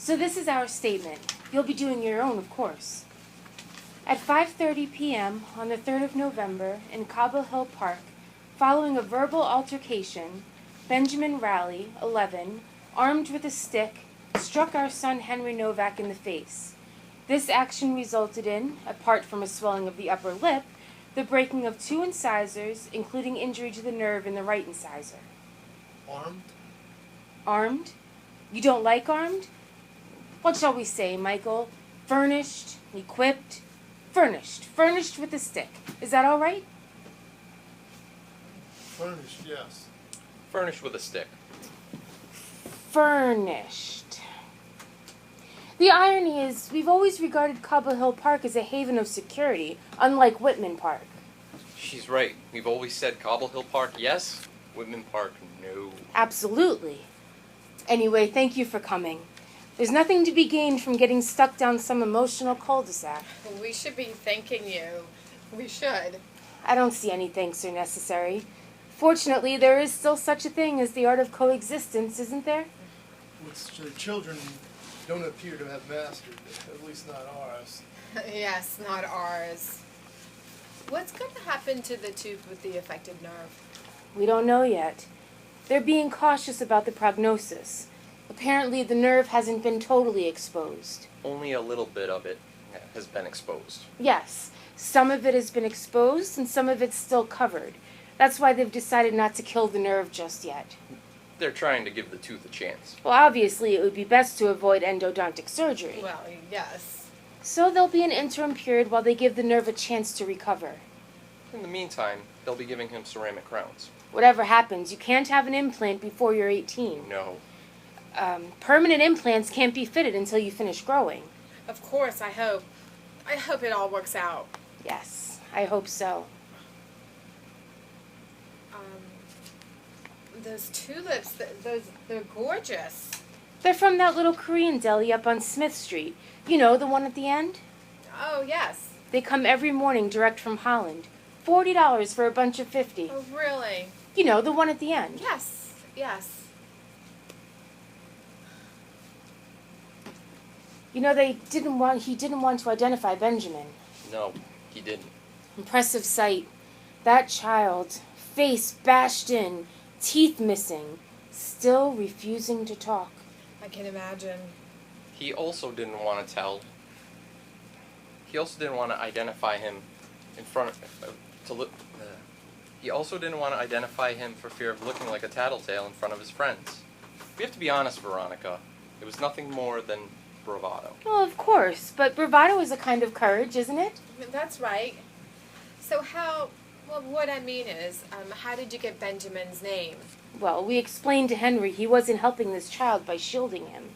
So this is our statement. You'll be doing your own, of course. At 5:30 p.m. on the 3rd of November in Cobble Hill Park, following a verbal altercation, Benjamin Raleigh, 11, armed with a stick, struck our son Henry Novak in the face. This action resulted in, apart from a swelling of the upper lip, the breaking of 2 incisors, including injury to the nerve in the right incisor. Armed? Armed? You don't like armed? What shall we say, Michael? Furnished, equipped, furnished with a stick. Is that all right? Furnished, yes. Furnished with a stick. Furnished. The irony is, we've always regarded Cobble Hill Park as a haven of security, unlike Whitman Park. She's right. We've always said Cobble Hill Park, yes. Whitman Park, no. Absolutely. Anyway, thank you for coming. There's nothing to be gained from getting stuck down some emotional cul-de-sac. We should be thanking you. We should. I don't see any thanks are necessary. Fortunately, there is still such a thing as the art of coexistence, isn't there? Which the children don't appear to have mastered, at least not ours. Yes, not ours. What's going to happen to the tooth with the affected nerve? We don't know yet. They're being cautious about the prognosis. Apparently, the nerve hasn't been totally exposed. Only a little bit of it has been exposed. Yes, some of it has been exposed and some of it's still covered. That's why they've decided not to kill the nerve just yet. They're trying to give the tooth a chance. Well, obviously, it would be best to avoid endodontic surgery. Well, yes. So there'll be an interim period while they give the nerve a chance to recover. In the meantime, they'll be giving him ceramic crowns. Whatever happens, you can't have an implant before you're 18. No. Permanent implants can't be fitted until you finish growing. Of course, I hope it all works out. Yes, I hope so. Those tulips, they're gorgeous. They're from that little Korean deli up on Smith Street. You know, the one at the end? Oh, yes. They come every morning direct from Holland. $40 for a bunch of 50. Oh, really? You know, the one at the end. Yes, yes. You know, he didn't want to identify Benjamin. No, he didn't. Impressive sight. That child, face bashed in, teeth missing, still refusing to talk. I can imagine. He also didn't want to tell. He also didn't want to identify him in front of... He also didn't want to identify him for fear of looking like a tattletale in front of his friends. We have to be honest, Veronica. It was nothing more than bravado. Well, of course, but bravado is a kind of courage, isn't it? That's right. So what I mean is, how did you get Benjamin's name? Well, we explained to Henry he wasn't helping this child by shielding him.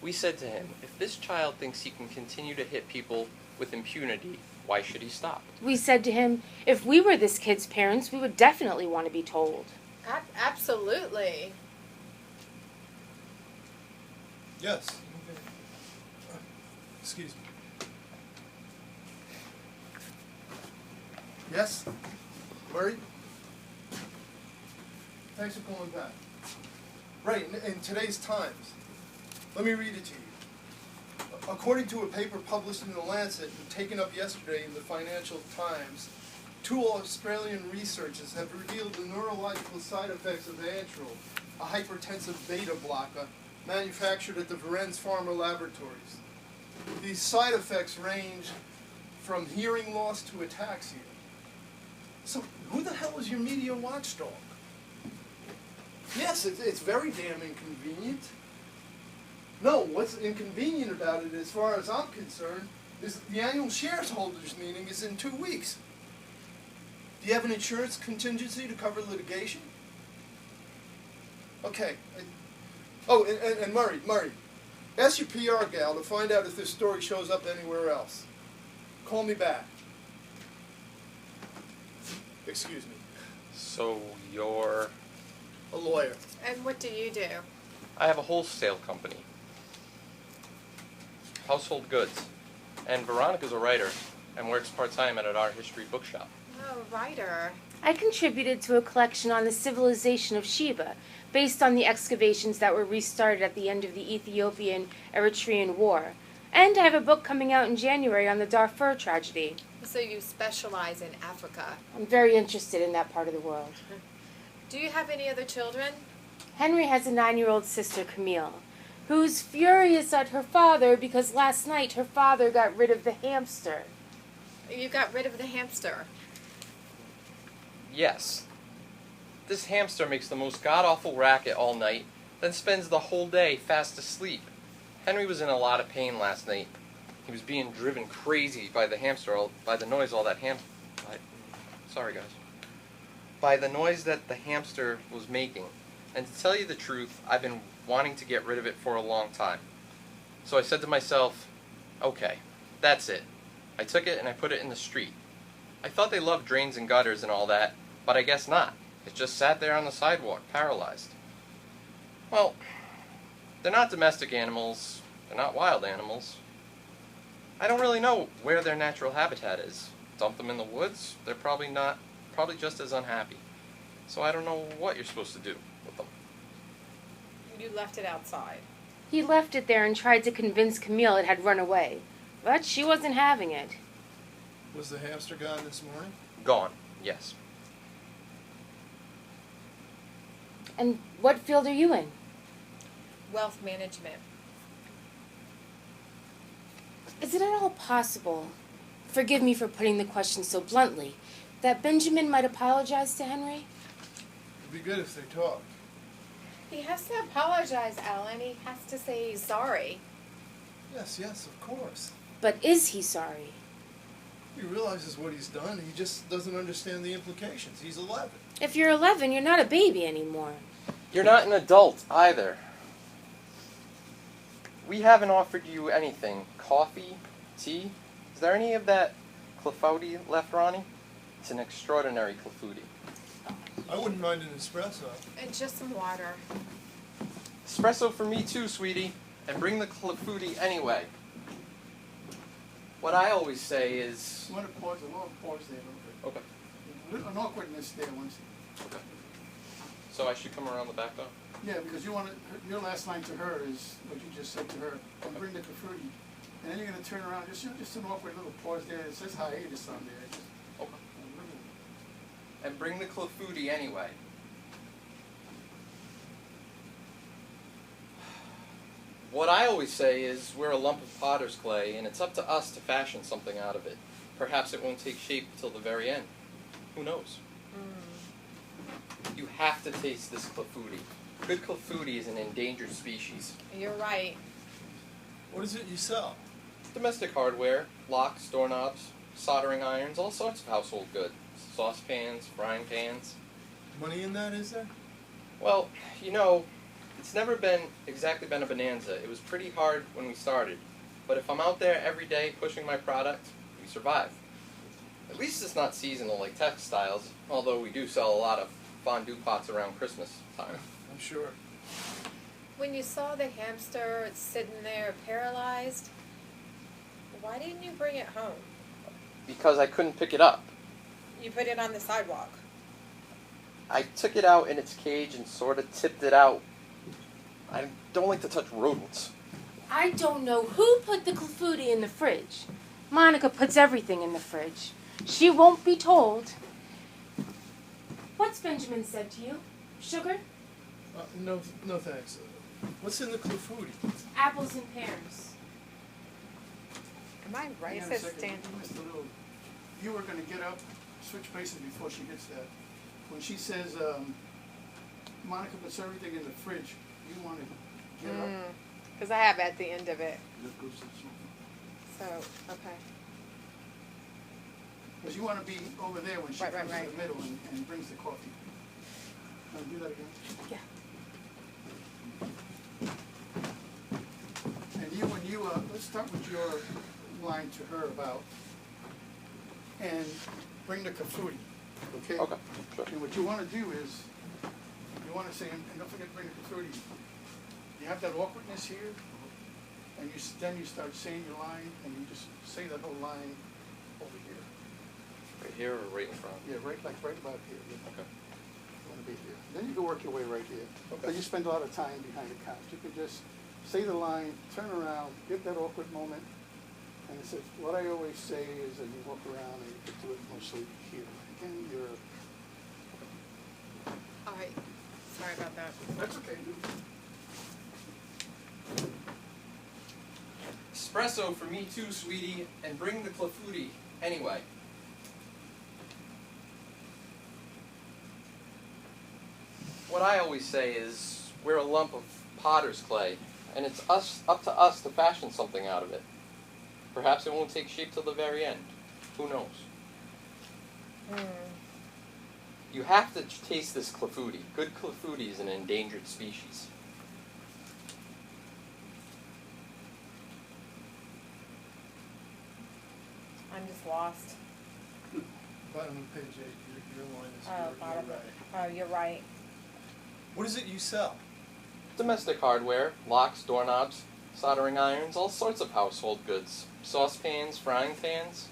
We said to him, if this child thinks he can continue to hit people with impunity, why should he stop? We said to him, if we were this kid's parents, we would definitely want to be told. Absolutely. Yes. Excuse me. Yes? Murray? Thanks for calling back. Right, in today's Times. Let me read it to you. According to a paper published in The Lancet and taken up yesterday in the Financial Times, 2 Australian researchers have revealed the neurological side effects of Antril, a hypertensive beta blocker manufactured at the Varennes Pharma Laboratories. These side effects range from hearing loss to ataxia. So, who the hell is your media watchdog? Yes, it's very damn inconvenient. No, what's inconvenient about it, as far as I'm concerned, is the annual shareholders meeting is in 2 weeks. Do you have an insurance contingency to cover litigation? Okay. Oh, and Murray, ask your PR gal to find out if this story shows up anywhere else. Call me back. Excuse me. So you're... A lawyer. And what do you do? I have a wholesale company. Household goods. And Veronica's a writer and works part-time at an art history bookshop. Oh, writer. I contributed to a collection on the civilization of Sheba, based on the excavations that were restarted at the end of the Ethiopian-Eritrean War. And I have a book coming out in January on the Darfur tragedy. So you specialize in Africa. I'm very interested in that part of the world. Do you have any other children? Henry has a 9-year-old sister, Camille, who's furious at her father because last night her father got rid of the hamster. You got rid of the hamster. Yes. This hamster makes the most god-awful racket all night, then spends the whole day fast asleep. Henry was in a lot of pain last night. He was being driven crazy by the hamster, by the noise all that sorry guys. By the noise that the hamster was making. And to tell you the truth, I've been wanting to get rid of it for a long time. So I said to myself, okay, that's it. I took it and I put it in the street. I thought they loved drains and gutters and all that, but I guess not. It just sat there on the sidewalk, paralyzed. Well, they're not domestic animals. They're not wild animals. I don't really know where their natural habitat is. Dump them in the woods? They're probably just as unhappy. So I don't know what you're supposed to do with them. You left it outside. He left it there and tried to convince Camille it had run away, but she wasn't having it. Was the hamster gone this morning? Gone, yes. And what field are you in? Wealth management. Is it at all possible, forgive me for putting the question so bluntly, that Benjamin might apologize to Henry? It'd be good if they talked. He has to apologize, Alan. He has to say he's sorry. Yes, of course. But is he sorry? He realizes what he's done. He just doesn't understand the implications. He's 11. If you're 11, you're not a baby anymore. You're not an adult either. We haven't offered you anything. Coffee? Tea? Is there any of that clafouti left, Ronnie? It's an extraordinary clafouti. I wouldn't mind an espresso. And just some water. Espresso for me too, sweetie. And bring the clafouti anyway. What I always say is... You want to pause, a little pause there a little bit. Okay. An awkwardness there once. Okay. So I should come around the back though? Yeah, because you want to, your last line to her is what you just said to her, and bring the kafruti. And then you're going to turn around, just an awkward little pause there. It says hiatus on there. Just Okay. And bring the clafouti anyway. What I always say is we're a lump of potter's clay, and it's up to us to fashion something out of it. Perhaps it won't take shape till the very end. Who knows? You have to taste this clafouti. Good clafouti is an endangered species. You're right. What is it you sell? Domestic hardware, locks, doorknobs, soldering irons, all sorts of household goods. Saucepans, frying pans. Money in that, is there? Well, you know, it's never exactly been a bonanza. It was pretty hard when we started. But if I'm out there every day pushing my product, we survive. At least it's not seasonal like textiles, although we do sell a lot of fondue pots around Christmas time. I'm sure. When you saw the hamster sitting there paralyzed, why didn't you bring it home? Because I couldn't pick it up. You put it on the sidewalk. I took it out in its cage and sort of tipped it out. I don't like to touch rodents. I don't know who put the clafouti in the fridge. Monica puts everything in the fridge. She won't be told. What's Benjamin said to you? Sugar? No thanks. What's in the clafouti? Apples and pears. Am I right? hang It on a says second. stand. You missed a little. You were going to get up, switch places before she gets that. When she says, Monica puts everything in the fridge, you want to get up. Because I have at the end of it. Just go to the sofa. So, okay. Because you want to be over there when she Right, comes right, to the middle and brings the coffee. Do that again. Yeah. And let's start with your line to her about, and bring the kafudi, okay? Okay, sure. And what you want to do is, you want to say, and don't forget to bring the kafudi. You have that awkwardness here, and then you start saying your line, and you just say that whole line over here. Right here or right in front? Yeah, right about here. Yeah. Okay. You want to to be here. Then you can work your way right here. Okay. But you spend a lot of time behind the couch. You can just say the line, turn around, get that awkward moment, and it says, what I always say is that you walk around and you can do it mostly here. Again, you're, All right, sorry about that. that's okay. Espresso for me too, sweetie, and bring the clafouti anyway. What I always say is, we're a lump of potter's clay, and it's up to us to fashion something out of it. Perhaps it won't take shape till the very end. Who knows? You have to taste this clafouti. Good clafouti is an endangered species. I'm just lost. Bottom of page 8, your line is, Oh, you're bottom. right. Oh, you're right. What is it you sell? Domestic hardware, locks, doorknobs, soldering irons, all sorts of household goods. Saucepans, frying pans.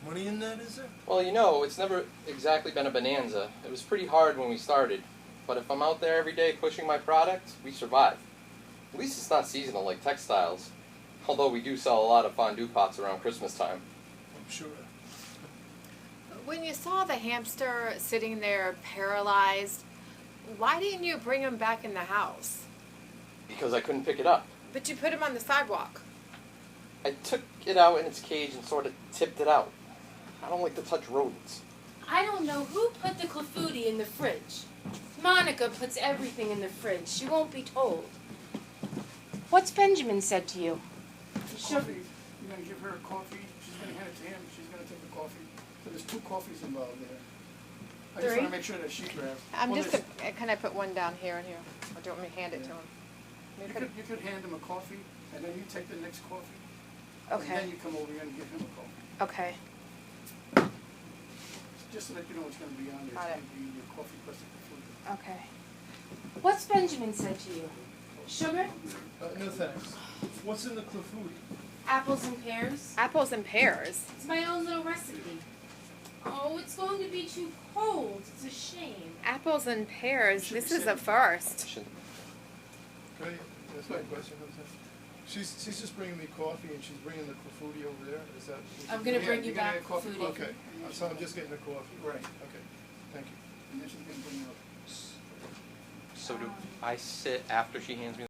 Money in that, is there? Well, you know, it's never exactly been a bonanza. It was pretty hard when we started. But if I'm out there every day pushing my product, we survive. At least it's not seasonal like textiles. Although we do sell a lot of fondue pots around Christmas time. I'm sure. When you saw the hamster sitting there paralyzed, why didn't you bring him back in the house? Because I couldn't pick it up. But you put him on the sidewalk. I took it out in its cage and sort of tipped it out. I don't like to touch rodents. I don't know who put the clafouti in the fridge. Monica puts everything in the fridge. She won't be told. What's Benjamin said to you? Coffee, you're gonna give her a coffee, she's gonna hand it to him, she's gonna take the coffee. So there's 2 coffees involved there. I just 3? wanna make sure that she grabs. I'm Well, just, there's- can I put one down here and here? Or do you want me to hand it to him? You could hand him a coffee, and then you take the next coffee. And then Okay. you come over here and give him a coffee. Okay. Just so that you know what's gonna be on there. Got It's it. gonna be your coffee plus the food. Okay. What's Benjamin said to you? Sugar? No thanks. What's in the clafouti? Apples and pears? Apples and pears. It's my own little recipe. Oh, it's going to be too cold. It's a shame. Apples and pears. Should This be is a sitting. first. Right, that's my question. She's just bringing me coffee and she's bringing the clafouti over there. Is that? I'm gonna Yeah, bring you you're gonna back get coffee. foodie. Okay, so I'm just getting the coffee. Right. Okay, thank you. And then she's gonna bring you up. So do I sit after she hands me